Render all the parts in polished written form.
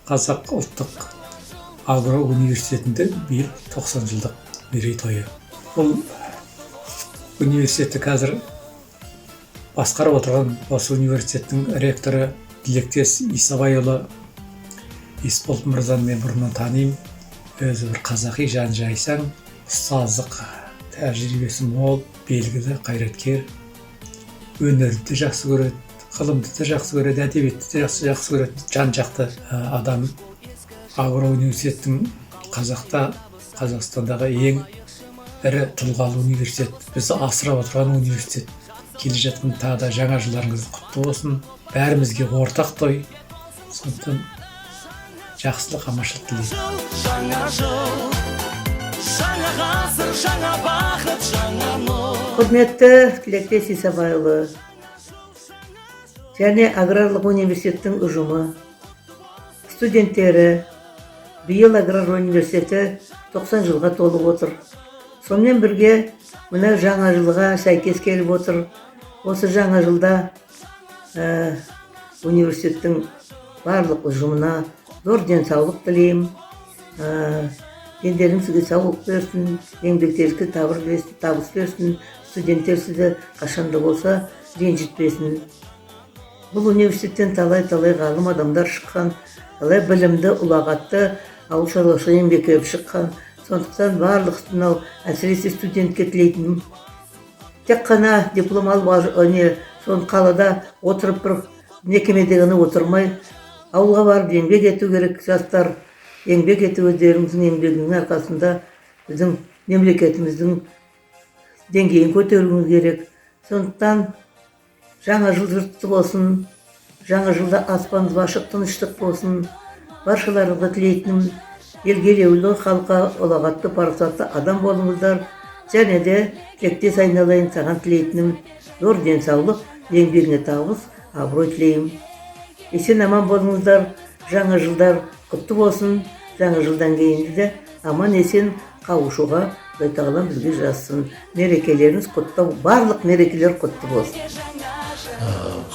Қазақ ұлттық агро университетінде биыл 90 жылдық мерейтойы. Бұл университетті қазір басқарып отырған осы университеттің ректоры Тілектес Исабайұлы Есбол мырзаны мен бұрыннан танимын. Өзі бір қазақи жан жайсаң, ұстаздық тәжірибесі мол, белгілі қайраткер, өнерді де жақсы көреді, ғылымды да жақсы көреді, әдебиетті де жақсы көреді, жан-жақты адам. Агро университеттің Қазақстандағы ең ірі тұлғалы университет, бізді асырап отырған университет. Келе жатқан тағы да жаңа жылдарыңыз құтты болсын. Бәрімізге ортақ той. Сондықтан жақсылық, аманшылық тілеймін. Жаңа жыл, жаңа ғасыр, жаңа бақыт, жаңа нұр. Құрметті Тілектес Исабайұлы және Аграрлық университеттің ұжымы, студенттері, биыл Аграрлық университеті 90 жылға толып отыр. Сонымен бірге мына жаңа жылға сәйкес келіп отыр. Осы жаңа жылда университеттің барлық ұжымына зор денсаулық тілеймін. Дендерің сізге саулық берсін, еңбектеріңізге табыс берсін, студенттер сізді қашанда болса ренжітпесін. Бұл университеттен талай-талай ғалым адамдар шыққан, талай білімді, ұлағатты ауыл шаруашылығы еңбек шыққан. Сондықтан барлық мынау әсіресе студентке тілейтінім, тек қана диплом алып соны қалада отырып бір мекемеде ғана отырмай, ауылға барып еңбек ету керек. Жастар еңбек ету, өздеріңіздің еңбегінің арқасында біздің мемлекетіміздің деңгейін көтеруіңіз керек. Сондықтан жаңа жыл жұтты болсын, жаңа жылда аспанымыз ашық, тыныштық болсын. Баршаларыңызға тілейтінім, елге елеулі, халыққа ұлағатты, парасатты адам болыңыздар. Және де Тілектес айналайын, саған тілейтінім зор денсаулық, еңбегіңе табыс, абырой тілеймін. Есен аман болыңыздар, жаңа жылдар құтты болсын. Жаңа жылдан кейін де аман есен қауышуға Құдай тағалам бізге жазсын. Мерекелеріңіз құтты, барлық мерекелер құтты болсын.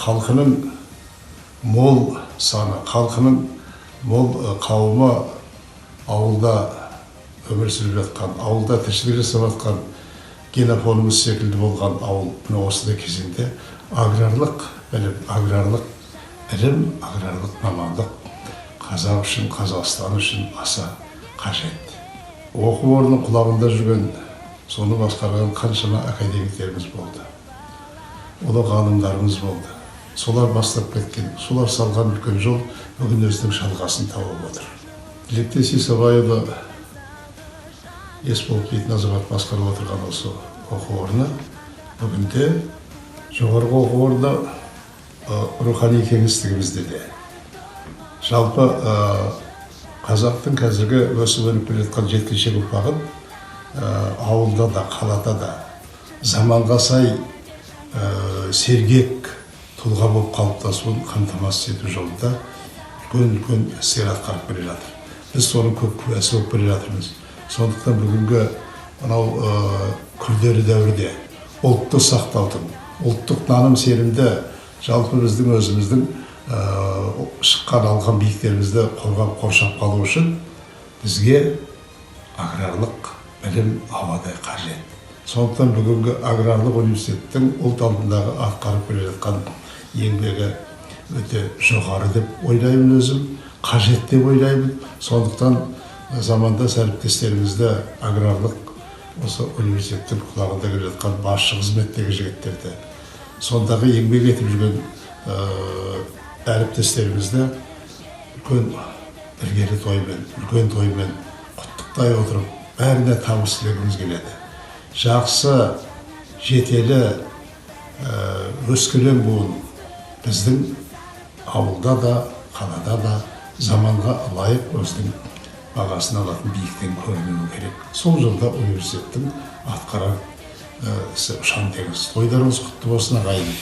Халқының мол саны, халқының мол қауымы ауылда өмір сүріп жатқан, ауылда тіршілік жасап жатқан генофонымыз секілді болған ауыл. Осындай кезеңде аграрлық білім, аграрлық ілім, аграрлық мамандық қазақ үшін, Қазақстан үшін аса қажет. Оқу орнының құлағында жүрген, соны басқарған қаншама академиктеріміз болды. Ұлы ғалымдарымыз болды. Солар бастап кеткен, солар салған үлкен жол бүгін өзінің жалғасын тауып отыр. Тілектес Исабайұлы Есбол дейтін азамат басқарып отырған осы оқу орны бүгінде жоғарғы оқу орны рухани кеңістігімізде де. Жалпы қазақтың қазіргі өсіп өніп келе жатқан жеткіншек ұрпағын ауылда да, қалада да заманға сай сергек тұлға болып қалыптасуын қамтамасыз ету жолында үлкен істер атқарып келе жатыр. Біз соның көп куәсі болып келе жатырмыз. Сондықтан бүгінгі мынау күрделі дәуірде ұлтты сақтаудың, ұлттық наным сенімді, жалпы біздің өзіміздің шыққан алған биіктерімізді қорғап қоршап қалу үшін бізге аграрлық білім ауадай қажет. Сондықтан бүгінгі аграрлық университеттің ұлт алдындағы атқарып келе жатқан еңбегі өте жоғары деп ойлаймын өзім, қажет деп ойлаймын. Сондықтан замандас әріптестерімізді аграрлық осы университеттің құлағында келе жатқан басшы қызметтегі жігіттерді, сондағы еңбек етіп жүрген әріптестерімізді үлкен іргелі тоймен, үлкен тоймен құттықтай отырып, бәріне табыс тілегіміз келеді. Жақсы, жетелі, өскелең буын біздің ауылда да, қалада да заманға лайық өзінің бағасын алатын биіктен көрінуі керек. Сол жылда университеттің атқарар ісі ұшан теңіз. Тойдарыңыз құтты болсын ағайын.